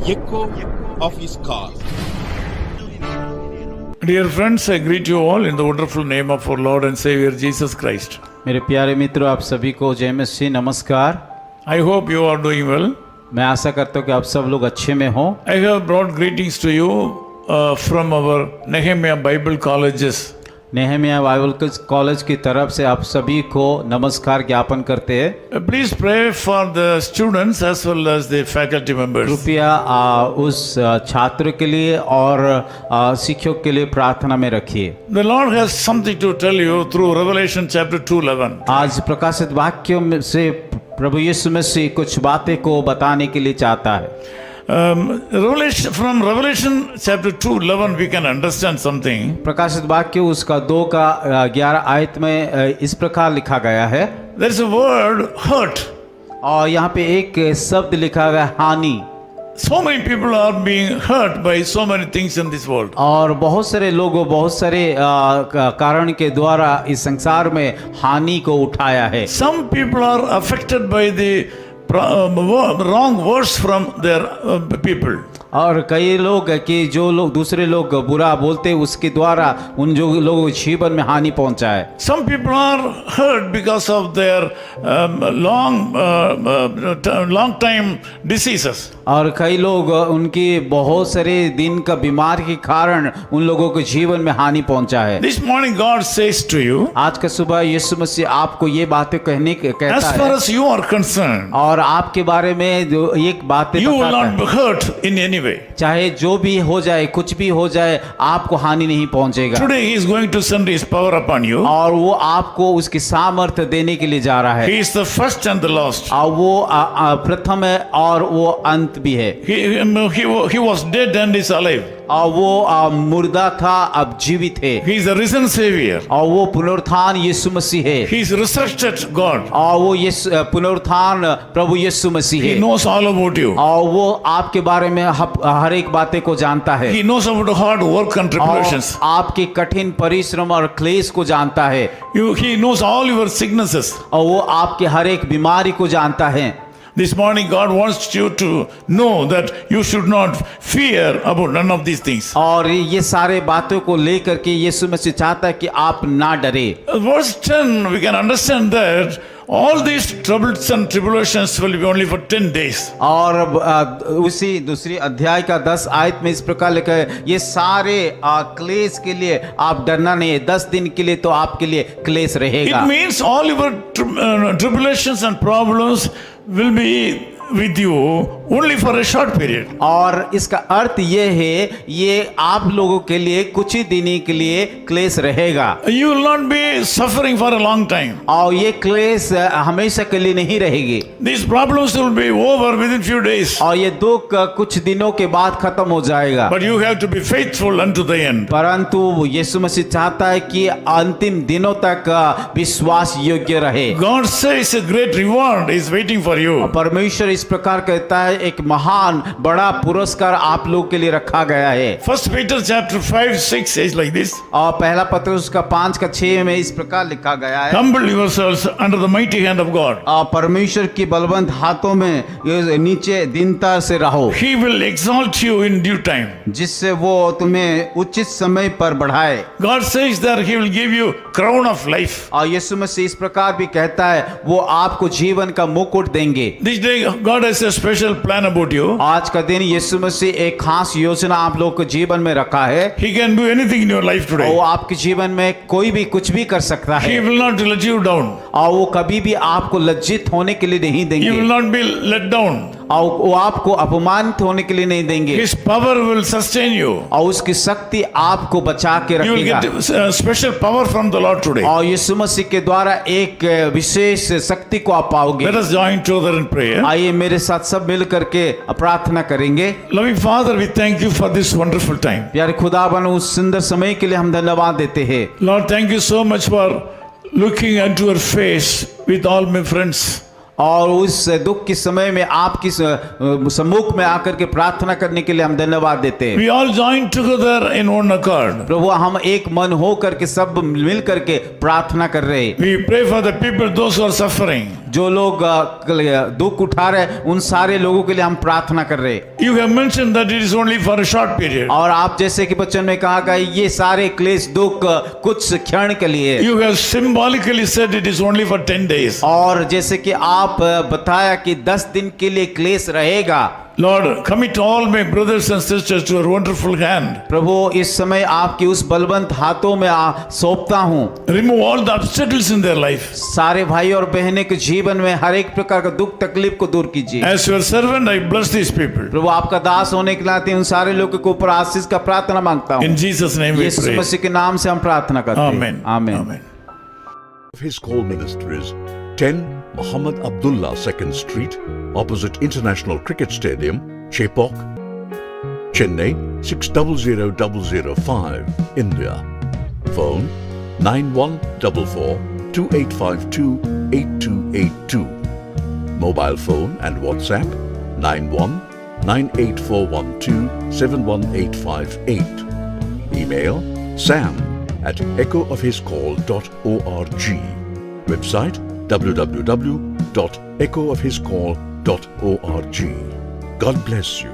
echo of his call. Dear friends, I greet you all in the wonderful name of our Lord and Savior Jesus Christ. मेरे प्यारे मित्रों, आप सभी को जय मसीह नमस्कार। I hope you are doing well. मैं आशा करता हूँ कि आप सब लोग अच्छे में हो। I have brought greetings to you from our Nehemiah Bible colleges. Nehemiah Bible college की तरफ से आप सभी को नमस्कार ज्ञापन करते हैं। Please pray for the students as well as the faculty members. कृपया उस छात्र के लिए और शिक्षक के लिए प्रार्थना में रखिए। The Lord has something to tell you through Revelation chapter 2:11. आज प्रकाशित वाक्यों में से प्रभु यीशु मसीह कुछ बातें को बताने के लिए चाहता है। From Revelation chapter 2:11 we can understand something. प्रकाशित वाक्य उसका 2 का 11 आयत में इस प्रकार लिखा गया है। There is a word hurt. और यहाँ पे एक शब्द लिखा गया हानि। So many people are being hurt by so many things in this world. और बहुत सारे लोगों बहुत सारे कारण के द्वारा इस संसार में हानि को उठाया है। Some people are affected by the wrong words from their people. और कई लोग कि जो लोग दूसरे लोग बुरा बोलते उसके द्वारा उन जो लोगों के जीवन में हानि पहुंचा है। Some people are hurt because of their long time diseases. और कई लोग उनकी बहुत सारे दिन का बीमारी के कारण उन लोगों के जीवन में हानि पहुंचा है। This morning God says to you, आज का सुबह यीशु मसीह आपको ये बातें कहता as far है। as you are concerned, और आपके बारे में जो एक बातें you will बताता not है। be hurt in any way. चाहे जो भी हो जाए कुछ भी हो जाए आपको हानि नहीं पहुंचेगा। Today He is going to send His power upon you. और वो आपको उसकी सामर्थ्य देने के लिए जा रहा है। He is the first and the last. और वो प्रथम है और वो अंत भी है। He was dead and is alive. और वो मुर्दा था अब जीवित है। He is the risen Savior. और वो पुनरुत्थान यीशु मसीह है। He is resurrected God. और वो पुनरुत्थान प्रभु यीशु मसीह He है। knows all about you. और वो आपके बारे में हर एक बातें को जानता है। He knows about hard work and tribulations. और आपके कठिन परिश्रम और क्लेश को जानता है। He knows all your sicknesses. और वो आपके हर एक बीमारी को जानता है। This morning God wants you to know that you should not fear about none of these things. और ये सारे बातों को लेकर के यीशु मसीह चाहता है कि आप ना डरे। Verse 10 we can understand that all these troubles and tribulations will be only for 10 days. और उसी दूसरी अध्याय का 10 आयत में इस प्रकार लिखा है, ये सारे क्लेश के लिए आप डरना नहीं है, 10 दिन के लिए तो आपके लिए क्लेश रहेगा। It means all your tribulations and problems will be with you only for a short period. और इसका अर्थ ये है ये आप लोगों के लिए कुछ ही दिन के लिए क्लेश रहेगा। You will not be suffering for a long time. और ये क्लेश हमेशा के लिए नहीं रहेगी। These problems will be over within few days. और ये दुख कुछ दिनों के बाद खत्म हो जाएगा। But you have to be faithful unto the end. परंतु यीशु मसीह चाहता है कि अंतिम दिनों तक विश्वास योग्य रहे। God says a great reward is waiting for you. परमेश्वर इस प्रकार कहता है एक महान बड़ा पुरस्कार आप लोग के लिए रखा गया है। First Peter chapter 5:6 says like this. और पहला पत्रुस का 5:6 में इस प्रकार लिखा गया है, Humble yourselves under the mighty hand of God. परमेश्वर की बलवंत हाथों में नीचे दीनता से रहो। He will exalt you in due time. जिससे वो तुम्हें उचित समय पर बढ़ाए। God says that He will give you crown of life. और यीशु मसीह इस प्रकार भी कहता है वो आपको जीवन का मुकुट देंगे। This day God has a special plan about you. आज का दिन यीशु मसीह एक खास योजना आप लोग के जीवन में रखा है। He can do anything in your life वो today. आपके जीवन में कोई भी कुछ भी कर सकता He है। will not let you down. और वो कभी भी आपको लज्जित होने के लिए नहीं He देंगे। will not be let down. और वो आपको अपमानित होने के लिए नहीं देंगे। His power will sustain you. और उसकी शक्ति आपको बचा के You will रखेगा। get special power from the Lord today. और यीशु मसीह के द्वारा एक विशेष शक्ति को आप पाओगे। Let us join together in prayer. आइए मेरे साथ सब मिल करके प्रार्थना करेंगे। Loving Father, we thank you for this wonderful time. प्यारे खुदावन उस सुंदर समय के लिए हम धन्यवाद देते हैं। Lord, thank you so much for looking into your face with all my friends. और उस दुख के समय में आपकी सम्मुख में आकर के प्रार्थना करने के लिए हम धन्यवाद देते हैं। We all join together in one accord. प्रभु हम एक मन हो करके सब मिल करके प्रार्थना कर रहे हैं। We pray for the people, those who are suffering. जो लोग दुख उठा रहे उन सारे लोगों के लिए हम प्रार्थना कर रहे। You have mentioned that it is only for a short period. और आप जैसे कि वचन में कहा गया ये सारे क्लेश दुख कुछ क्षण के लिए। You have symbolically said it is only for 10 days. और जैसे कि आप बताया कि 10 दिन के लिए क्लेश रहेगा। Lord, commit all my brothers and sisters to your wonderful hand. प्रभु इस समय आपकी उस बलवंत हाथों में सौंपता हूँ। Remove all the obstacles in their life. सारे भाई और बहनें के जीवन में हर एक प्रकार का दुख तकलीफ को दूर कीजिए। As your servant, I bless these people. प्रभु आपका दास होने के नाते उन सारे लोगों के ऊपर आशीष का प्रार्थना मांगता हूँ। In Jesus' name we Yeshu pray. मसीह के नाम से हम प्रार्थना करते हैं। Amen. आमीन। Amen. His call ministries 10 Muhammad Abdullah 2nd Street, opposite International Cricket Stadium, Chepauk, Chennai 600005, India. Phone 9144 2852 8282. Mobile phone and WhatsApp 91 98412 71858. Email sam@echoofhiscall.org. Website www.echoofhiscall.org. God bless you.